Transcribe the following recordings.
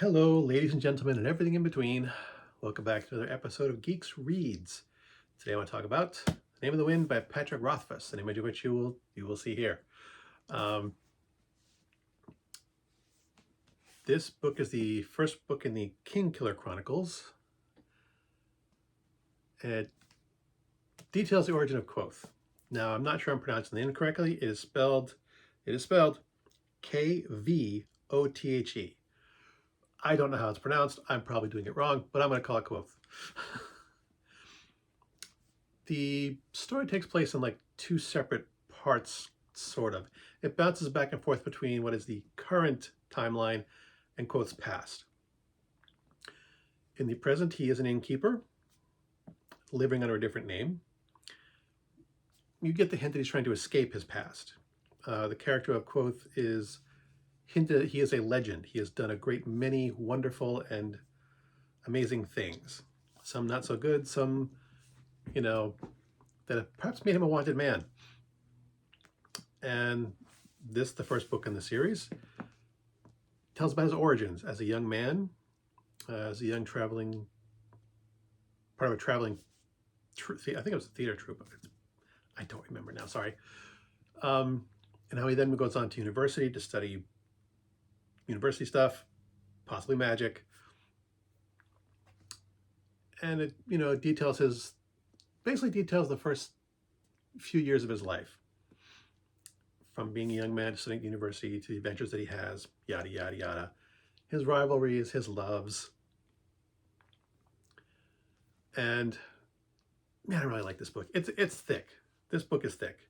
Hello, ladies and gentlemen, and everything in between. Welcome back to another episode of GEEXX Reads. Today I want to talk about The Name of the Wind by Patrick Rothfuss, an image of which you will see here. This book is the first book in the Kingkiller Chronicles. It details the origin of Quoth. Now, I'm not sure I'm pronouncing the name correctly. It is spelled Kvothe. I don't know how it's pronounced. I'm probably doing it wrong, but I'm going to call it Quoth. The story takes place in like two separate parts, sort of. It bounces back and forth between what is the current timeline and Quoth's past. In the present, he is an innkeeper living under a different name. You get the hint that he's trying to escape his past. The character of Quoth is hinted that he is a legend. He has done a great many wonderful and amazing things. Some not so good, some, that have perhaps made him a wanted man. And this, the first book in the series, tells about his origins as a young man, as a young part of a traveling, I think it was a theater troupe. I don't remember now, sorry. And how he then goes on to university to study university stuff, possibly magic. And it, basically details the first few years of his life. From being a young man to studying at university to the adventures that he has, yada, yada, yada. His rivalries, his loves. And man, I really like this book. It's thick. This book is thick.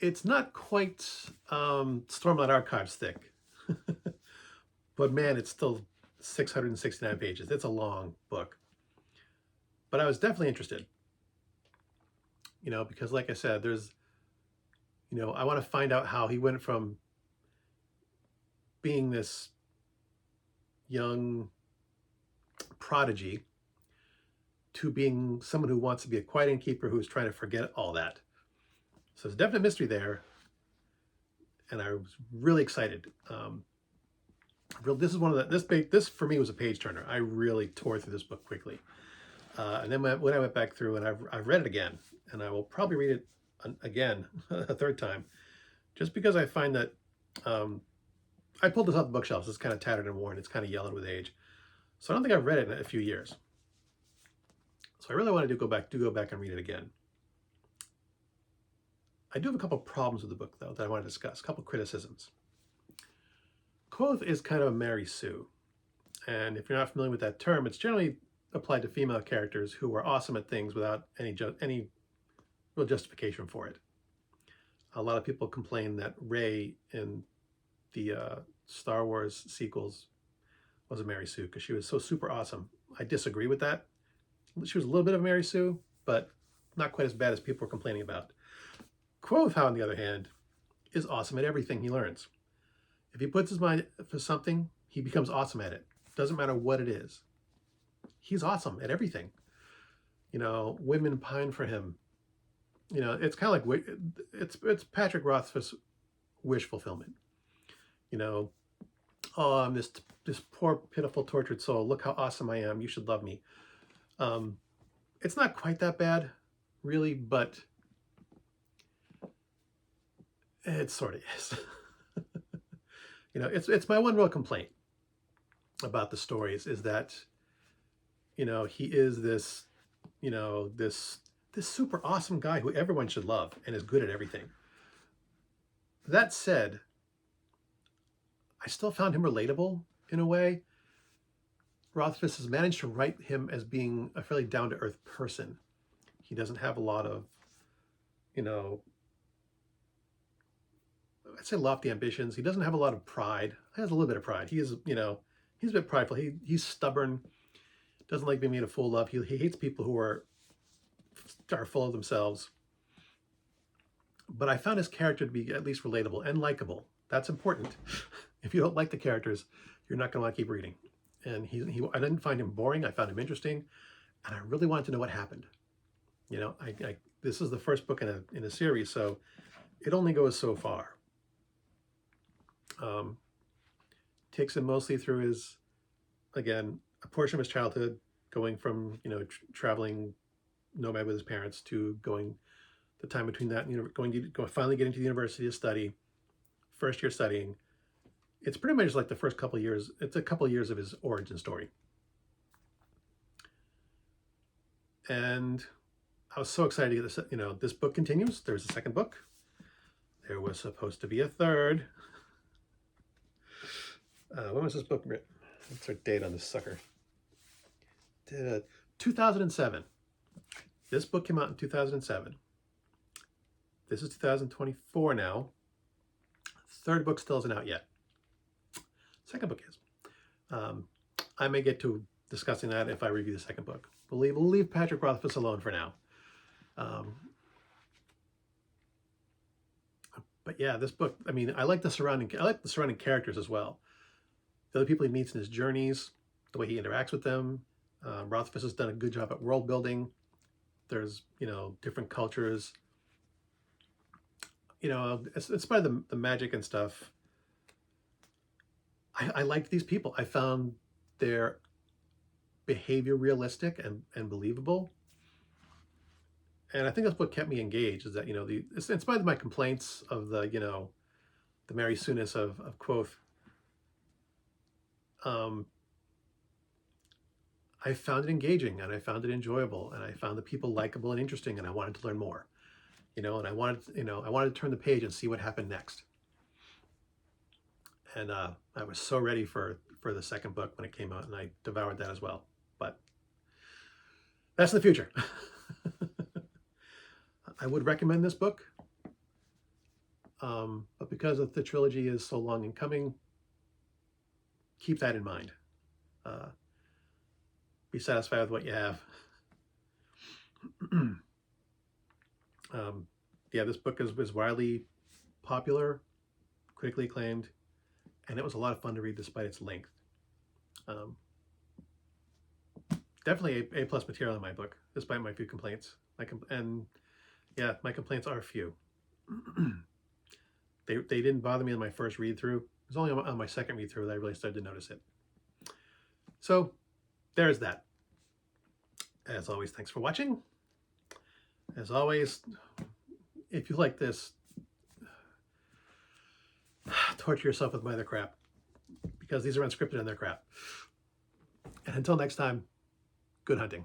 It's not quite Stormlight Archives thick, but man, it's still 669 pages. It's a long book. But I was definitely interested, because like I said, there's, I want to find out how he went from being this young prodigy to being someone who wants to be a quiet innkeeper who's trying to forget all that. So there's a definite mystery there, and I was really excited. This is one of this for me was a page turner. I really tore through this book quickly, and then when I went back through and I've read it again, and I will probably read it again a third time, just because I find that I pulled this off the bookshelves. It's kind of tattered and worn. It's kind of yellowed with age, so I don't think I've read it in a few years. So I really wanted to go back and read it again. I do have a couple problems with the book, though, that I want to discuss, a couple criticisms. Quoth is kind of a Mary Sue. And if you're not familiar with that term, it's generally applied to female characters who are awesome at things without any real justification for it. A lot of people complain that Rey in the Star Wars sequels was a Mary Sue because she was so super awesome. I disagree with that. She was a little bit of Mary Sue, but not quite as bad as people were complaining about. Quoth, on the other hand, is awesome at everything he learns. If he puts his mind for something, he becomes awesome at it. Doesn't matter what it is. He's awesome at everything. Women pine for him. It's kind of like, it's Patrick Rothfuss wish fulfillment. Oh, I'm this poor, pitiful, tortured soul. Look how awesome I am. You should love me. It's not quite that bad, really, but it sort of is. It's my one real complaint about the stories is that, he is this, this super awesome guy who everyone should love and is good at everything. That said, I still found him relatable in a way. Rothfuss has managed to write him as being a fairly down-to-earth person. He doesn't have a lot of, I'd say lofty ambitions. He doesn't have a lot of pride. He has a little bit of pride. He is, he's a bit prideful. He's stubborn, doesn't like being made a fool of. He hates people who are full of themselves. But I found his character to be at least relatable and likable. That's important. If you don't like the characters, you're not going to want to keep reading. And I didn't find him boring. I found him interesting, and I really wanted to know what happened. This is the first book in a series, so it only goes so far. Um, takes him mostly through his, again, a portion of his childhood, going from, traveling nomad with his parents to going the time between that and finally getting to the university to study, first year studying. It's pretty much like the first couple of years. It's a couple of years of his origin story. And I was so excited to get this. This book continues. There's a second book. There was supposed to be a third. When was this book written? What's our date on this sucker? 2007. This book came out in 2007. This is 2024 now. Third book still isn't out yet. Second book is. I may get to discussing that if I review the second book. We'll leave Patrick Rothfuss alone for now. But yeah, this book, I mean, I like the surrounding characters as well. The other people he meets in his journeys, the way he interacts with them. Rothfuss has done a good job at world building. There's, different cultures. In spite of the magic and stuff, I liked these people. I found their behavior realistic and believable. And I think that's what kept me engaged, is that, in spite of my complaints of the Mary Sue-ness of Quoth, I found it engaging and I found it enjoyable and I found the people likable and interesting, and I wanted to learn more, and I wanted to turn the page and see what happened next. And I was so ready for the second book when it came out, and I devoured that as well. But that's in the future. I would recommend this book, but because the trilogy is so long in coming, keep that in mind. Be satisfied with what you have. Yeah, this book was widely popular, critically acclaimed, and it was a lot of fun to read despite its length. Definitely A+ material in my book, despite my few complaints. My complaints are few. They didn't bother me in my first read through. It was only on my second read through that I really started to notice it. So there's that. As always, thanks for watching. As always, if you like this, torture yourself with my other crap, because these are unscripted and they're crap. And until next time, good hunting.